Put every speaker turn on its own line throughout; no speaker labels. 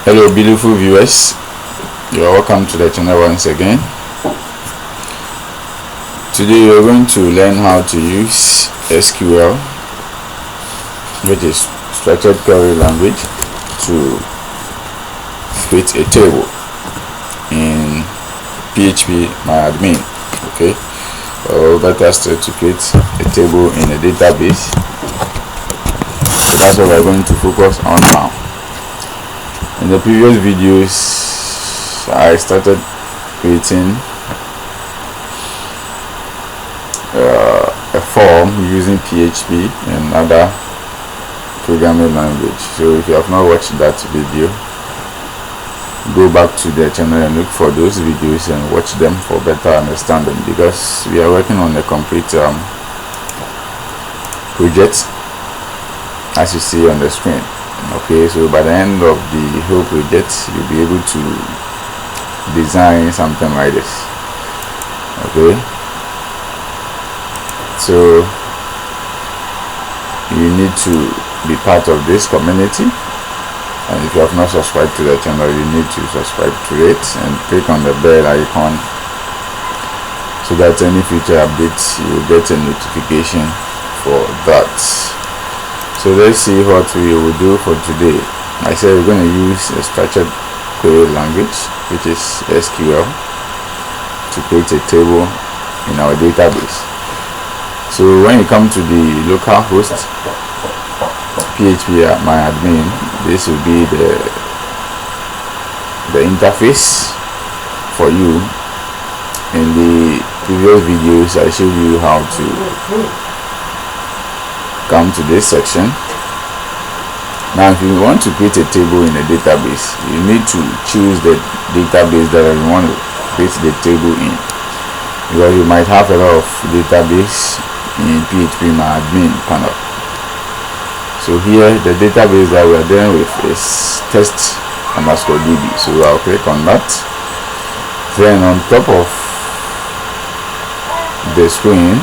Hello beautiful viewers, you are welcome to the channel once again. Today we are going to learn how to use SQL, which is structured query language, to create a table in PhpMyAdmin. Okay, or better still, to create a table in a database. So that's what we are going to focus on now. In the previous videos, I started creating a form using PHP and other programming language. So if you have not watched that video, go back to the channel and look for those videos and watch them for better understanding, because we are working on a complete project, as you see on the screen. Okay, so by the end of the whole project, you'll be able to design something like this. Okay, so you need to be part of this community, and if you have not subscribed to the channel, you need to subscribe to it and click on the bell icon so that any future updates you will get a notification for that. So let's see what we will do for today. I said we're going to use a structured query language, which is SQL, to create a table in our database. So when you come to the local host, PhpMyAdmin, this will be the interface for you. In the previous videos, I showed you how to come to this section. Now if you want to create a table in a database, you need to choose the database that you want to create the table in, because you might have a lot of database in PhpMyAdmin panel. So here the database that we are dealing with is test_db, so I'll click on that. Then on top of the screen,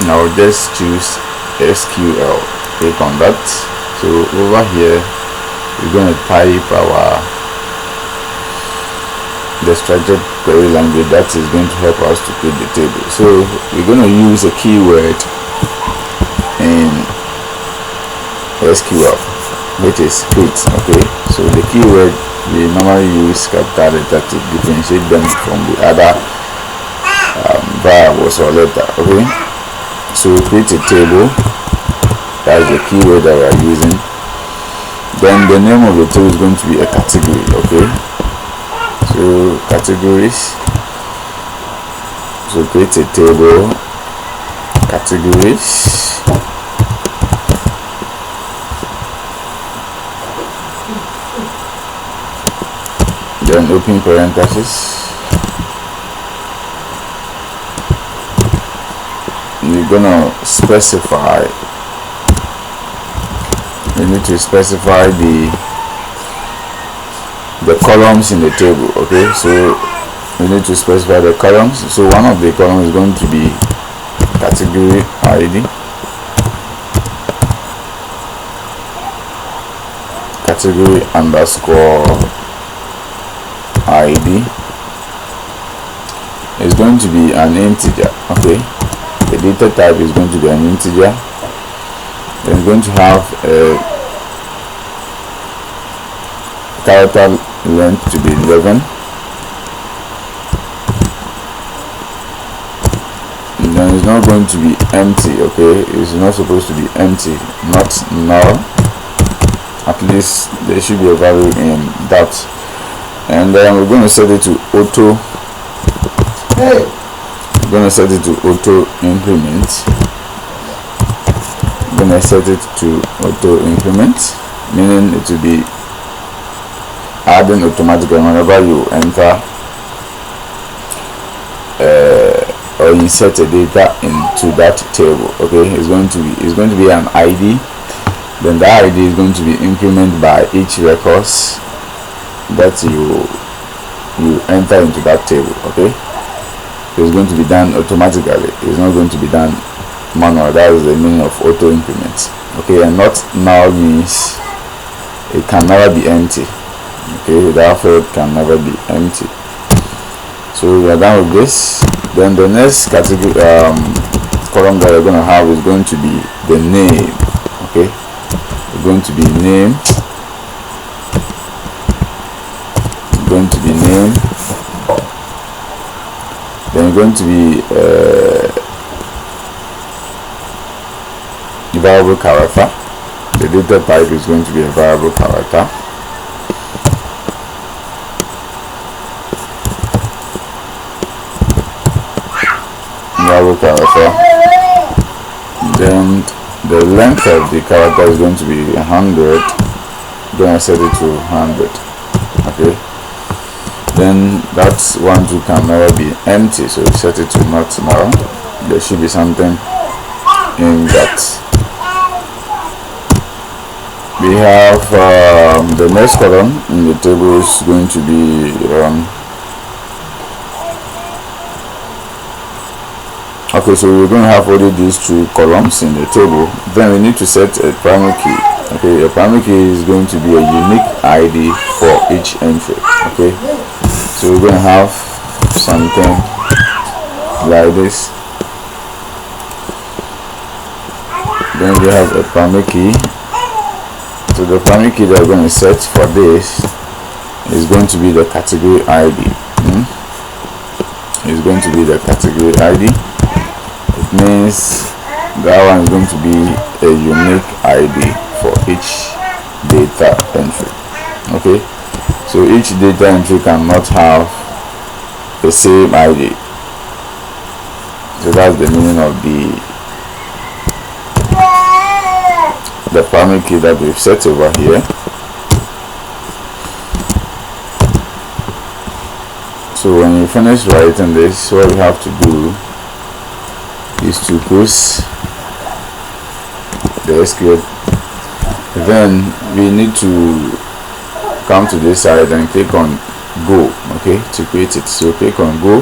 now just choose SQL, click on that. So over here we're going to type the structured query language that is going to help us to create the table. So we're going to use a keyword in SQL, which is create. Okay, so the keyword we normally use capital letter to differentiate them from the other variables or letter. Okay, so create a table, that is the keyword that we are using. Then the name of the table is going to be a category. Okay, so categories, so create a table, categories, then open parentheses. You're gonna specify, you need to specify the columns in the table. Okay, so you need to specify the columns. So one of the columns is going to be category ID, category underscore ID is going to be an integer. Okay, the data type is going to be an integer. Then it's going to have a character length to be 11, and then it's not going to be empty. Okay, it's not supposed to be empty, not null. At least there should be a value in that. And then we're going to set it to auto. We're going to set it to auto increment. We're going to set it to auto increment, meaning it will be adding automatically whenever you enter or insert a data into that table. Okay, it's going to be an ID. Then the ID is going to be incremented by each records that you enter into that table. Okay, so it's going to be done automatically, it's not going to be done manual. That is the meaning of auto increment. Okay, and not null means it can never be empty. Okay, that field can never be empty. So we are done with this. Then the next category column that we're going to have is going to be the name. Okay, we're going to be name, going to be name, then going to be variable character. The data type is going to be a variable character. Variable character. Then the length of the character is going to be 100. Then I set it to 100. Okay. Then that's one to can never be empty, so set it to not null. There should be something in that. We have the next column in the table is going to be okay, so we're going to have only these two columns in the table. Then we need to set a primary key. Okay, a primary key is going to be a unique ID for each entry. Okay, so we're going to have something like this. Then we have a primary key. So the primary key that we're going to set for this is going to be the category ID. It's going to be the category ID. It means that one is going to be a unique ID for each data entry. Okay, so each data entry cannot have the same ID. So that's the meaning of the primary key that we've set over here. So when you finish writing this, what we have to do is to close the SQL. Then we need to come to this side and click on go, okay, to create it. So click on go.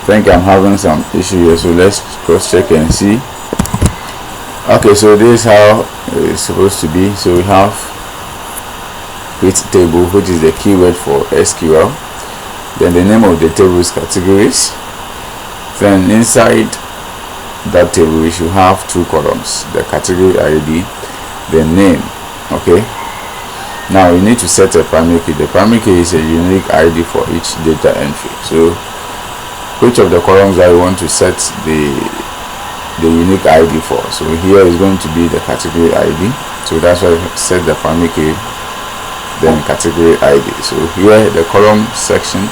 I think I'm having some issue here, so let's cross check and see. Okay, so this is how it's supposed to be. So we have create table, which is the keyword for SQL. Then the name of the table is categories. Then inside that table we should have two columns, the category ID, the name. Okay, now we need to set a primary key. The primary key is a unique ID for each data entry. So which of the columns I want to set the unique ID for? So here is going to be the category ID. So that's why I set the primary key, then category ID. So here the column section,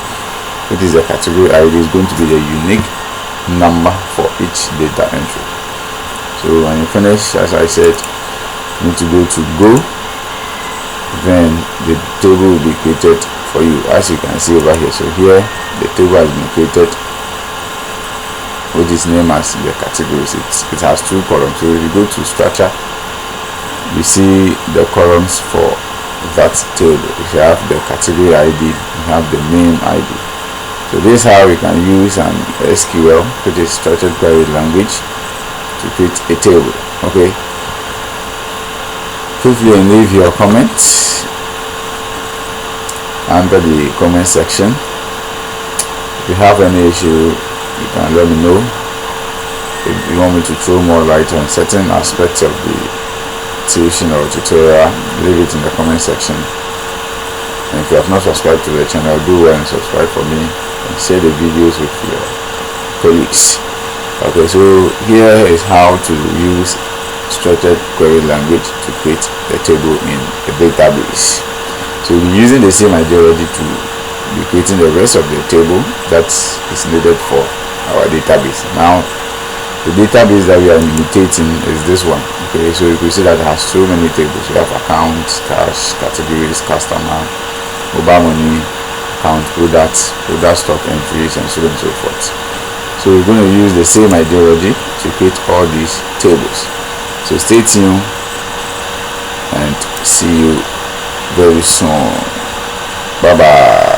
which is the category ID, is going to be the unique number for each data entry. So when you finish, as I said, you need to go to go. Then the table will be created for you, as you can see over here. So here the table has been created, which is named as the categories. It has two columns. So if you go to structure, you see the columns for that table. If you have the category ID, you have the name ID. So this is how we can use an SQL, which is structured query language, to create a table. Okay, feel free and leave your comments under the comment section. If you have any issue, you can let me know. If you want me to throw more light on certain aspects of the teaching or tutorial, leave it in the comment section. And if you have not subscribed to the channel, do well and subscribe for me, and share the videos with your colleagues. Okay, so here is how to use structured query language to create a table in a database. So we're using the same ideology to be creating the rest of the table that is needed for our database. Now the database that we are imitating is this one. Okay, so you can see that it has so many tables. We have accounts, cash, categories, customer, mobile money, account, products, product stock entries, and so on and so forth. So we're going to use the same ideology to create all these tables. So stay tuned and see you very soon. Bye bye.